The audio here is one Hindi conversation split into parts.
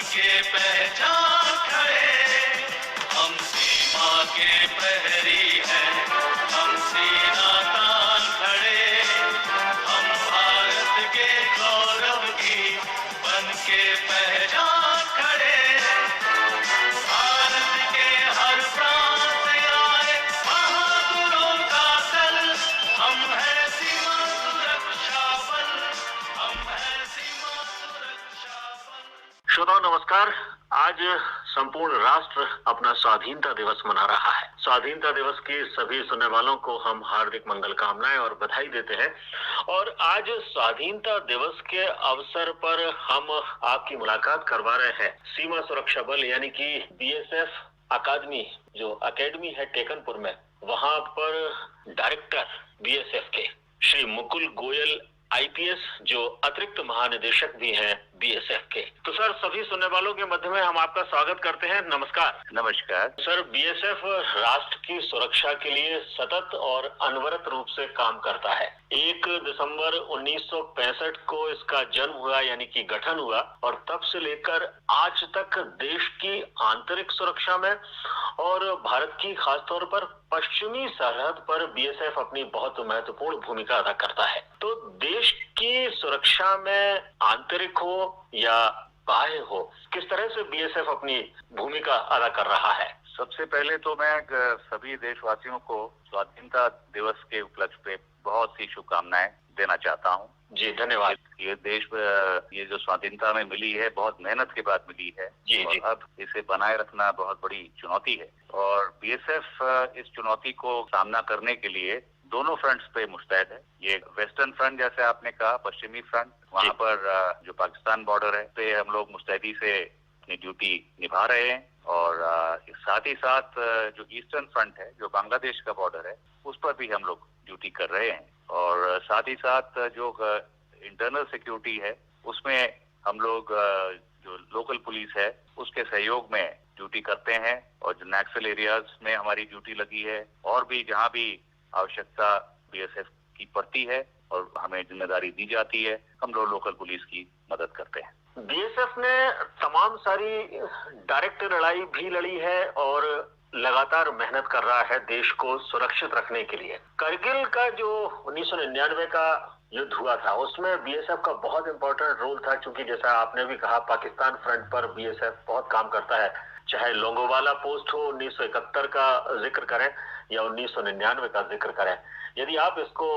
के पहचान खड़े, हम सीमा के प्रहरी हैं, हम सीना तान खड़े, हम भारत के गौरव की बन के पहचान खड़े। भारत के हर प्रांत से आए बहादुरों का दल, हम हैं सीमा सुरक्षा बल, हम हैं सीमा सुरक्षा बल। श्रोताओं नमस्कार। आज संपूर्ण राष्ट्र अपना स्वाधीनता दिवस मना रहा है। स्वाधीनता दिवस की सभी सुनने वालों को हम हार्दिक मंगल कामनाएं और बधाई देते हैं। और आज स्वाधीनता दिवस के अवसर पर हम आपकी मुलाकात करवा रहे हैं सीमा सुरक्षा बल यानी कि बीएसएफ अकादमी, जो अकेडमी है टेकनपुर में, वहां पर डायरेक्टर बीएसएफ के श्री मुकुल गोयल आईपीएस, जो अतिरिक्त महानिदेशक भी हैं बीएसएफ के। तो सर, सभी सुनने वालों के मध्य में हम आपका स्वागत करते हैं। नमस्कार। नमस्कार सर, बीएसएफ राष्ट्र की सुरक्षा के लिए सतत और अनवरत रूप से काम करता है। 1 दिसंबर 1965 को इसका जन्म हुआ यानी कि गठन हुआ, और तब से लेकर आज तक देश की आंतरिक सुरक्षा में और भारत की खासतौर पर पश्चिमी सरहद पर बीएसएफ अपनी बहुत महत्वपूर्ण भूमिका अदा करता है। तो देश की सुरक्षा में आंतरिक हो या बाह्य हो, किस तरह से बीएसएफ अपनी भूमिका अदा कर रहा है? सबसे पहले तो मैं सभी देशवासियों को स्वाधीनता दिवस के उपलक्ष्य पे बहुत सी शुभकामनाएं देना चाहता हूं। जी धन्यवाद। ये देश ये जो स्वाधीनता में मिली है, बहुत मेहनत के बाद मिली है। जी और जी। अब इसे बनाए रखना बहुत बड़ी चुनौती है, और बीएसएफ इस चुनौती को सामना करने के लिए दोनों फ्रंट्स पे मुस्तैद है। ये वेस्टर्न फ्रंट, जैसे आपने कहा, पश्चिमी फ्रंट, वहाँ पर जो पाकिस्तान बॉर्डर है पे हम लोग मुस्तैदी से अपनी ड्यूटी निभा रहे हैं। और साथ ही साथ जो ईस्टर्न फ्रंट है, जो बांग्लादेश का बॉर्डर है, उस पर भी हम लोग ड्यूटी कर रहे हैं। और साथ ही साथ जो इंटरनल सिक्योरिटी है, उसमें हम लोग जो लोकल पुलिस है उसके सहयोग में ड्यूटी करते हैं। और जो नक्सल एरियाज में हमारी ड्यूटी लगी है, और भी जहाँ भी आवश्यकता बीएसएफ की पड़ती है और हमें जिम्मेदारी दी जाती है, हम लोग लोकल पुलिस की मदद करते हैं। बीएसएफ ने तमाम सारी डायरेक्ट लड़ाई भी लड़ी है और लगातार मेहनत कर रहा है देश को सुरक्षित रखने के लिए। करगिल का जो 1999 का युद्ध हुआ था, उसमें बीएसएफ का बहुत इंपॉर्टेंट रोल था, क्योंकि जैसा आपने भी कहा, पाकिस्तान फ्रंट पर बीएसएफ बहुत काम करता है। चाहे लोंगोवाला पोस्ट हो, 1971 का जिक्र करें या 1999 का जिक्र करें। यदि आप इसको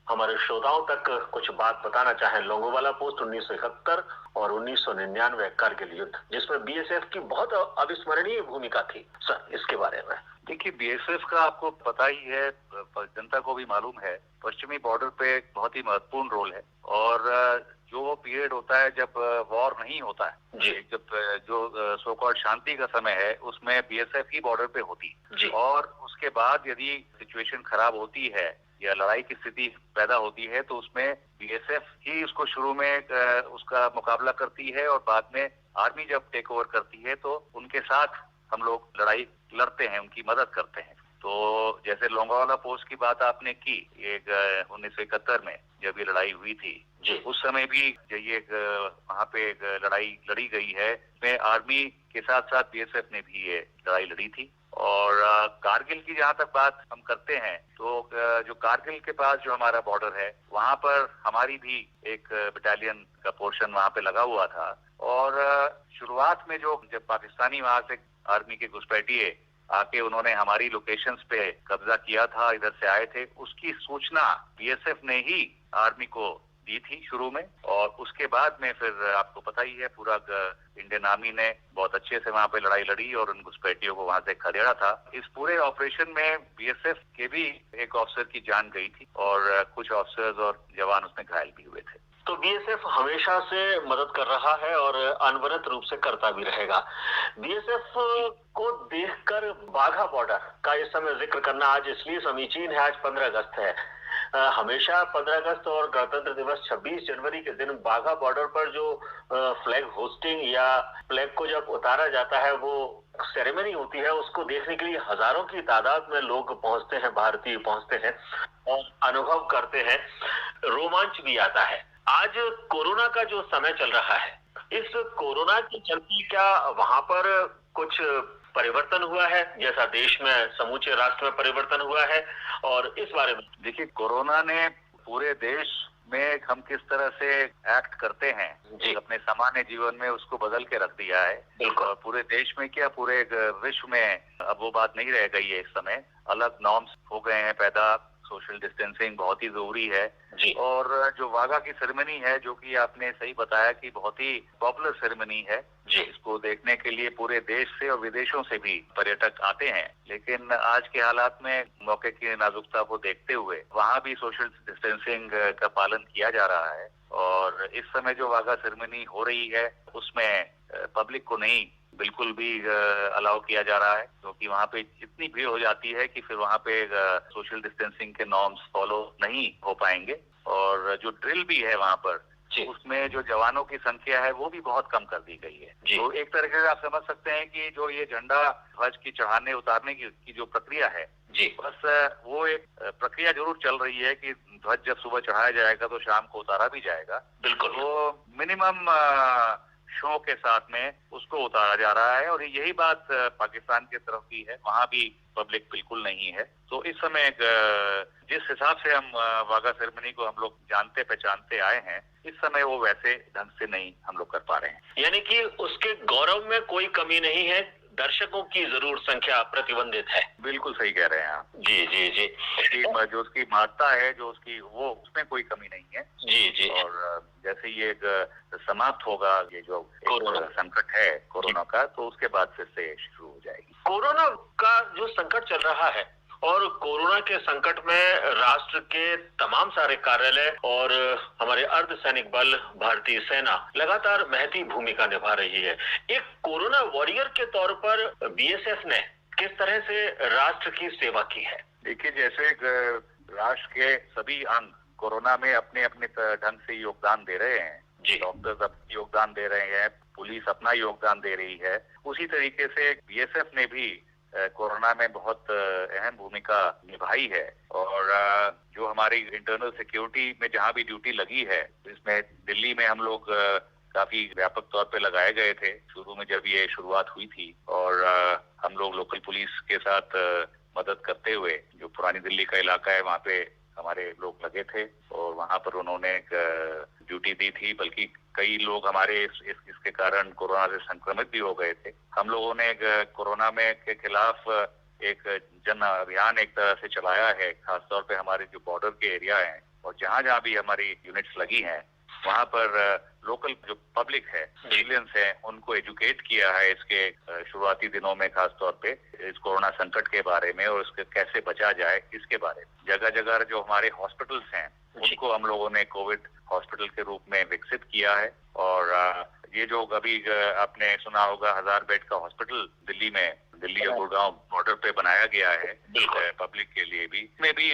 हमारे श्रोताओं तक कुछ बात बताना चाहें, लोंगोवाला पोस्ट 1971 और 1999 करगिल युद्ध, जिसमें बीएसएफ की बहुत अविस्मरणीय भूमिका थी, सर इसके बारे में। देखिए, बीएसएफ का आपको पता ही है, जनता को भी मालूम है, पश्चिमी बॉर्डर पे एक बहुत ही महत्वपूर्ण रोल है। और जो पीरियड होता है जब वॉर नहीं होता है, जब जो सो कॉल्ड शांति का समय है, उसमें बीएसएफ ही बॉर्डर पे होती है। और उसके बाद यदि सिचुएशन खराब होती है या लड़ाई की स्थिति पैदा होती है, तो उसमें बीएसएफ ही उसको शुरू में उसका मुकाबला करती है, और बाद में आर्मी जब टेक ओवर करती है तो उनके साथ हम लोग लड़ाई लड़ते हैं, उनकी मदद करते हैं। तो जैसे लोंगोवाला पोस्ट की बात आपने की, एक 1971 में जब ये लड़ाई हुई थी, उस समय भी ये वहाँ पे एक लड़ाई लड़ी गई है, इसमें आर्मी के साथ साथ बीएसएफ ने भी ये लड़ाई लड़ी थी। और कारगिल की जहाँ तक बात हम करते हैं, तो जो कारगिल के पास जो हमारा बॉर्डर है, वहाँ पर हमारी भी एक बटालियन का पोर्शन वहाँ पे लगा हुआ था। और शुरुआत में जब पाकिस्तानी वहाँ से आर्मी के घुसपैठिए आके उन्होंने हमारी लोकेशंस पे कब्जा किया था, इधर से आए थे, उसकी सूचना बीएसएफ ने ही आर्मी को दी थी शुरू में। और उसके बाद में फिर आपको पता ही है, पूरा इंडियन आर्मी ने बहुत अच्छे से वहाँ पे लड़ाई लड़ी और उन घुसपैठियों को वहाँ से खदेड़ा था। इस पूरे ऑपरेशन में बीएसएफ के भी एक ऑफिसर की जान गई थी, और कुछ ऑफिसर्स और जवान उसमें घायल भी हुए थे। तो बीएसएफ हमेशा से मदद कर रहा है और अनवरत रूप से करता भी रहेगा। बीएसएफ को देखकर बाघा बॉर्डर का इस समय जिक्र करना आज इसलिए समीचीन है, आज 15 अगस्त है। हमेशा 15 अगस्त और गणतंत्र दिवस 26 जनवरी के दिन बाघा बॉर्डर पर जो फ्लैग होस्टिंग या फ्लैग को जब उतारा जाता है, वो सेरेमनी होती है, उसको देखने के लिए हजारों की तादाद में लोग पहुंचते हैं, भारतीय पहुंचते हैं और अनुभव करते हैं, रोमांच भी आता है। आज कोरोना का जो समय चल रहा है, इस कोरोना के चलते क्या वहां पर कुछ परिवर्तन हुआ है, जैसा देश में समूचे राष्ट्र में परिवर्तन हुआ है? और इस बारे में देखिए, कोरोना ने पूरे देश में हम किस तरह से एक्ट करते हैं अपने सामान्य जीवन में उसको बदल के रख दिया है। बिल्कुल। पूरे देश में क्या, पूरे विश्व में अब वो बात नहीं रह गई है। इस समय अलग नॉर्म्स हो गए हैं पैदा, सोशल डिस्टेंसिंग बहुत ही जरूरी है। और जो वाघा की सेरेमनी है, जो कि आपने सही बताया कि बहुत ही पॉपुलर सेरेमनी है, इसको देखने के लिए पूरे देश से और विदेशों से भी पर्यटक आते हैं। लेकिन आज के हालात में मौके की नाजुकता को देखते हुए वहाँ भी सोशल डिस्टेंसिंग का पालन किया जा रहा है। और इस समय जो वाघा सेरेमनी हो रही है उसमें पब्लिक को नहीं बिल्कुल भी अलाउ किया जा रहा है, क्योंकि वहाँ पे इतनी भीड़ हो जाती है कि फिर वहाँ पे सोशल डिस्टेंसिंग के नॉर्म्स फॉलो नहीं हो पाएंगे। और जो ड्रिल भी है वहाँ पर, उसमें जो जवानों की संख्या है वो भी बहुत कम कर दी गई है। तो एक तरीके से आप समझ सकते हैं कि जो ये झंडा ध्वज की चढ़ाने उतारने की जो प्रक्रिया है, बस वो एक प्रक्रिया जरूर चल रही है कि ध्वज जब सुबह चढ़ाया जाएगा तो शाम को उतारा भी जाएगा। बिल्कुल। तो मिनिमम शो के साथ में उसको उतारा जा रहा है। और यही बात पाकिस्तान की तरफ भी है, वहाँ भी पब्लिक बिल्कुल नहीं है। तो इस समय जिस हिसाब से हम वाघा सेरेमनी को हम लोग जानते पहचानते आए हैं, इस समय वो वैसे ढंग से नहीं हम लोग कर पा रहे हैं। यानी कि उसके गौरव में कोई कमी नहीं है, दर्शकों की जरूर संख्या प्रतिबंधित है। बिल्कुल सही कह रहे हैं आप। जी। जो उसकी महत्ता है, जो उसकी, वो उसमें कोई कमी नहीं है। जी। और जैसे ये समाप्त होगा ये जो संकट है कोरोना का, तो उसके बाद फिर से शुरू हो जाएगी। कोरोना का जो संकट चल रहा है, और कोरोना के संकट में राष्ट्र के तमाम सारे कार्यालय और हमारे अर्धसैनिक बल, भारतीय सेना लगातार महती भूमिका निभा रही है। एक कोरोना वॉरियर के तौर पर बीएसएफ ने किस तरह से राष्ट्र की सेवा की है? देखिए, जैसे राष्ट्र के सभी अंग कोरोना में अपने अपने ढंग से योगदान दे रहे हैं, डॉक्टर्स अपना योगदान दे रहे हैं, पुलिस अपना योगदान दे रही है, उसी तरीके से बीएसएफ ने भी कोरोना में बहुत अहम भूमिका निभाई है। और जो हमारी इंटरनल सिक्योरिटी में जहाँ भी ड्यूटी लगी है, इसमें दिल्ली में हम लोग काफी व्यापक तौर पे लगाए गए थे शुरू में जब ये शुरुआत हुई थी। और हम लोग लोकल पुलिस के साथ मदद करते हुए, जो पुरानी दिल्ली का इलाका है वहाँ पे हमारे लोग लगे थे और वहाँ पर उन्होंने एक ड्यूटी दी थी। बल्कि कई लोग हमारे इसके कारण कोरोना से संक्रमित भी हो गए थे। हम लोगों ने कोरोना में के खिलाफ एक जन अभियान एक तरह से चलाया है, खासतौर पे हमारे जो बॉर्डर के एरिया हैं और जहाँ भी हमारी यूनिट्स लगी हैं, वहाँ पर लोकल जो पब्लिक है, सिविलियंस है, उनको एजुकेट किया है इसके शुरुआती दिनों में, खासतौर पे इस कोरोना संकट के बारे में और इसके कैसे बचा जाए इसके बारे में। जगह जगह जो हमारे हॉस्पिटल्स हैं उनको हम लोगों ने कोविड हॉस्पिटल के रूप में विकसित किया है। और ये जो अभी आपने सुना होगा 1000 बेड का हॉस्पिटल दिल्ली और गुड़गांव बॉर्डर पे बनाया गया है पब्लिक के लिए भी, इसमें भी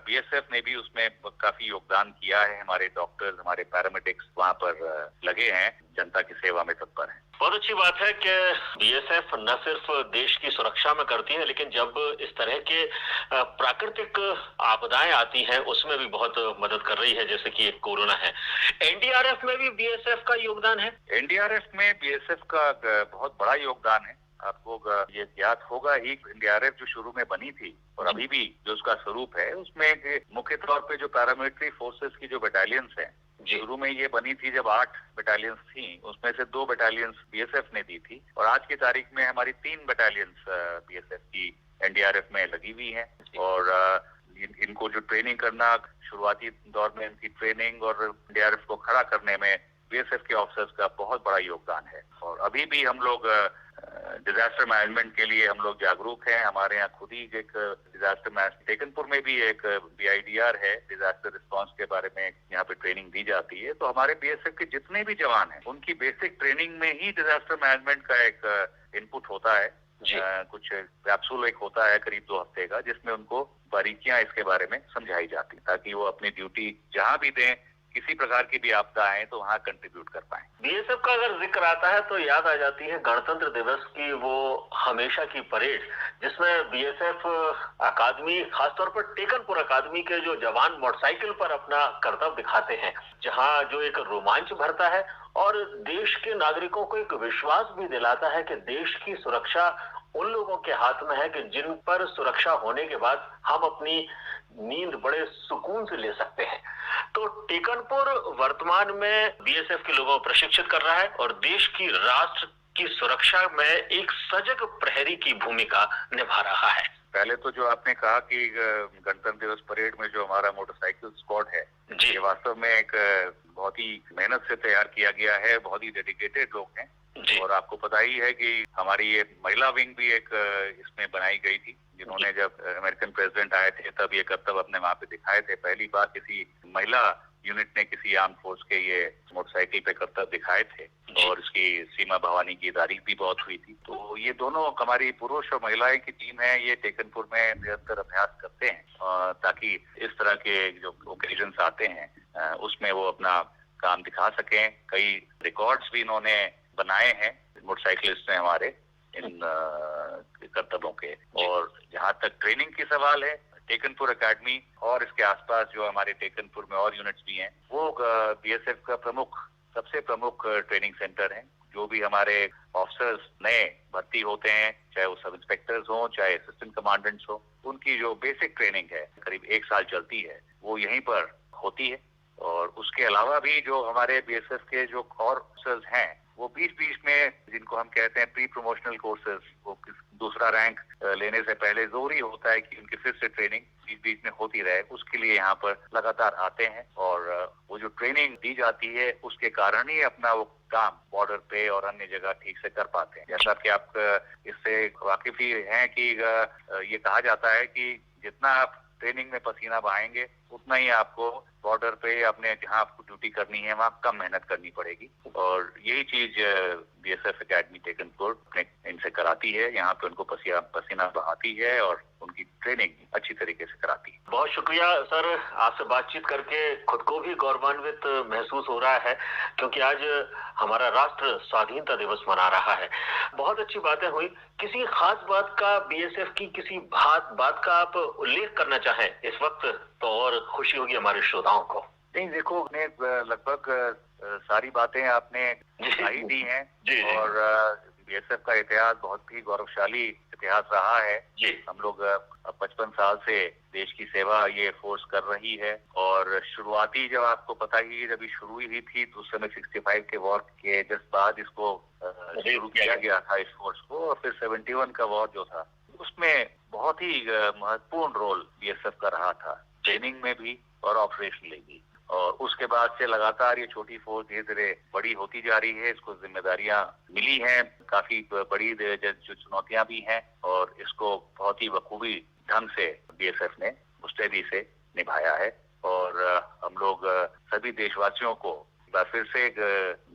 बीएसएफ ने भी उसमें काफी योगदान किया है। हमारे डॉक्टर्स, हमारे पैरामेडिक्स वहाँ पर लगे हैं, जनता की सेवा में तत्पर हैं। बहुत अच्छी बात है कि बीएसएफ न सिर्फ देश की सुरक्षा में करती है, लेकिन जब इस तरह के प्राकृतिक आपदाएं आती हैं उसमें भी बहुत मदद कर रही है, जैसे कि एक कोरोना है। एनडीआरएफ में भी बीएसएफ का योगदान है? एनडीआरएफ में बीएसएफ का बहुत बड़ा योगदान है। आपको ये याद होगा ही, एनडीआरएफ जो शुरू में बनी थी और अभी भी जो उसका स्वरूप है, उसमें मुख्य तौर पे जो पैरामिलिट्री फोर्सेस की जो बटालियंस हैं, शुरू में ये बनी थी जब 8 बटालियंस थी, उसमें से 2 बटालियंस बीएसएफ ने दी थी। और आज की तारीख में हमारी 3 बटालियंस बीएसएफ की एनडीआरएफ में लगी हुई हैं। और इनको जो ट्रेनिंग करना, शुरुआती दौर में इनकी ट्रेनिंग और एनडीआरएफ को खड़ा करने में बीएसएफ के ऑफिसर्स का बहुत बड़ा योगदान है। और अभी भी हम लोग डिजास्टर मैनेजमेंट के लिए हम लोग जागरूक हैं। हमारे यहाँ खुद ही एक डिजास्टर मैनेजमेंट, टेकनपुर में भी एक बीआईडीआर है, डिजास्टर रिस्पांस के बारे में यहाँ पे ट्रेनिंग दी जाती है। तो हमारे बीएसएफ के जितने भी जवान हैं, उनकी बेसिक ट्रेनिंग में ही डिजास्टर मैनेजमेंट का एक इनपुट होता है। कुछ कैप्सूल एक होता है करीब 2 हफ्ते का, जिसमें उनको बारीकियां इसके बारे में समझाई जाती है, ताकि वो अपनी ड्यूटी जहाँ भी दें किसी प्रकार की भी आपदा आए तो वहाँ कंट्रीब्यूट कर पाए। बीएसएफ का अगर जिक्र आता है तो याद आ जाती है गणतंत्र दिवस की वो हमेशा की परेड, जिसमें बीएसएफ अकादमी, खासतौर पर टेकनपुर अकादमी के जो जवान मोटरसाइकिल पर अपना करतब दिखाते हैं, जहां जो एक रोमांच भरता है और देश के नागरिकों को एक विश्वास भी दिलाता है कि देश की सुरक्षा उन लोगों के हाथ में है कि जिन पर सुरक्षा होने के बाद हम अपनी नींद बड़े सुकून से ले सकते हैं। तो टेकनपुर वर्तमान में बीएसएफ के लोगों को प्रशिक्षित कर रहा है और देश की, राष्ट्र की सुरक्षा में एक सजग प्रहरी की भूमिका निभा रहा है। पहले तो जो आपने कहा कि गणतंत्र दिवस परेड में जो हमारा मोटरसाइकिल स्क्वाड है, ये वास्तव में एक बहुत ही मेहनत से तैयार किया गया है, बहुत ही डेडिकेटेड लोग हैं। और आपको पता ही है कि हमारी ये महिला विंग भी एक इसमें बनाई गई थी, जिन्होंने जब अमेरिकन प्रेसिडेंट आए थे तब ये करतब अपने वहां पे दिखाए थे। पहली बार किसी महिला यूनिट ने किसी आर्म फोर्स के ये मोटरसाइकिल पे करतब दिखाए थे और इसकी सीमा भवानी की तारीफ भी बहुत हुई थी। तो ये दोनों हमारी पुरुष और महिलाएं की टीम है, ये टेकनपुर में निरंतर अभ्यास करते हैं ताकि इस तरह के जो ओकेजन्स आते हैं उसमें वो अपना काम दिखा सकें। कई रिकॉर्ड्स भी इन्होंने बनाए हैं मोटरसाइकिलिस्ट ने हमारे इन करतबों के। और जहाँ तक ट्रेनिंग की सवाल है, टेकनपुर एकेडमी और इसके आसपास जो हमारे टेकनपुर में और यूनिट्स भी हैं, वो बीएसएफ का सबसे प्रमुख ट्रेनिंग सेंटर है। जो भी हमारे ऑफिसर्स नए भर्ती होते हैं, चाहे वो सब इंस्पेक्टर्स हों, चाहे असिस्टेंट कमांडेंट्स हो, उनकी जो बेसिक ट्रेनिंग है करीब 1 साल चलती है, वो यहीं पर होती है। और उसके अलावा भी जो हमारे बीएसएफ के जो और ऑफिसर्स हैं, वो बीच में, जिनको हम कहते हैं प्री प्रमोशनल कोर्सेज, वो दूसरा रैंक लेने से पहले जरूरी होता है कि उनकी फिर से ट्रेनिंग बीच में होती रहे, उसके लिए यहाँ पर लगातार आते हैं। और वो जो ट्रेनिंग दी जाती है उसके कारण ही अपना वो काम बॉर्डर पे और अन्य जगह ठीक से कर पाते हैं। जैसा कि आप इससे वाकिफ ही हैं कि ये कहा जाता है कि जितना आप ट्रेनिंग में पसीना बहाएंगे उतना ही आपको बॉर्डर पे अपने जहाँ आपको ड्यूटी करनी है वहाँ कम मेहनत करनी पड़ेगी। और यही चीज बीएसएफ एकेडमी टेकनपुर इनसे कराती है, यहाँ पे उनको पसीना बहाती है और उनकी ट्रेनिंग अच्छी तरीके से कराती है। बहुत शुक्रिया सर, आपसे बातचीत करके खुद को भी गौरवान्वित महसूस हो रहा है, क्योंकि आज हमारा राष्ट्र स्वाधीनता दिवस मना रहा है। बहुत अच्छी बातें हुई। किसी खास बात का, बीएसएफ की किसी बात का आप उल्लेख करना चाहें इस वक्त तो और खुशी होगी हमारे श्रोताओं को। नहीं, देखो, लगभग सारी बातें आपने बताई दी हैं। और बीएसएफ का इतिहास बहुत ही गौरवशाली इतिहास रहा है। हम लोग 55 साल से देश की सेवा ये फोर्स कर रही है। और शुरुआती, जब आपको पता ही, जब शुरू हुई थी तो उस समय 65 के वॉर के जस्ट बाद इसको शुरू किया गया था इस फोर्स को। और फिर 71 का वॉर जो था उसमें बहुत ही महत्वपूर्ण रोल बीएसएफ का रहा था, ट्रेनिंग में भी और ऑपरेशनली भी। और उसके बाद से लगातार ये छोटी फोर्स धीरे धीरे बड़ी होती जा रही है। इसको जिम्मेदारियां मिली हैं, काफी बड़ी जो चुनौतियां भी हैं, और इसको बहुत ही बखूबी ढंग से बीएसएफ ने मुस्तैदी से निभाया है। और हम लोग सभी देशवासियों को एक बार फिर से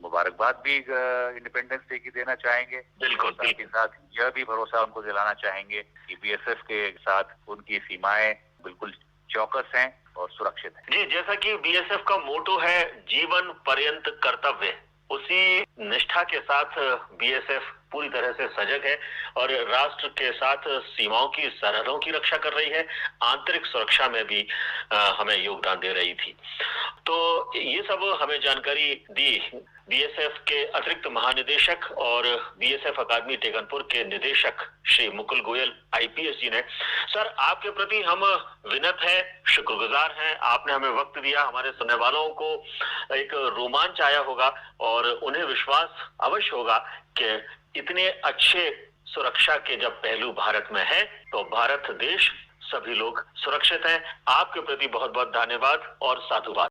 मुबारकबाद भी इंडिपेंडेंस डे की देना चाहेंगे। बिल्कुल। साथ ही साथ यह भी भरोसा उनको दिलाना चाहेंगे कि बीएसएफ के साथ उनकी सीमाएं बिल्कुल चौकस हैं और सुरक्षित है। जी, जैसा कि बीएसएफ का मोटो है जीवन पर्यंत कर्तव्य, उसी निष्ठा के साथ बीएसएफ पूरी तरह से सजग है और राष्ट्र के साथ सीमाओं की, सरहदों की रक्षा कर रही है, आंतरिक सुरक्षा में भी हमें योगदान दे रही थी। तो ये सब हमें जानकारी दी बीएसएफ के अतिरिक्त महानिदेशक और बीएसएफ अकादमी टेकनपुर के निदेशक श्री मुकुल गोयल आईपीएस जी ने। सर, आपके प्रति हम विनत हैं, शुक्रगुजार हैं। आपने हमें वक्त दिया, हमारे सुनने वालों को एक रोमांच आया होगा और उन्हें विश्वास अवश्य होगा कि इतने अच्छे सुरक्षा के जब पहलू भारत में है तो भारत देश, सभी लोग सुरक्षित हैं। आपके प्रति बहुत बहुत धन्यवाद और साधुवाद।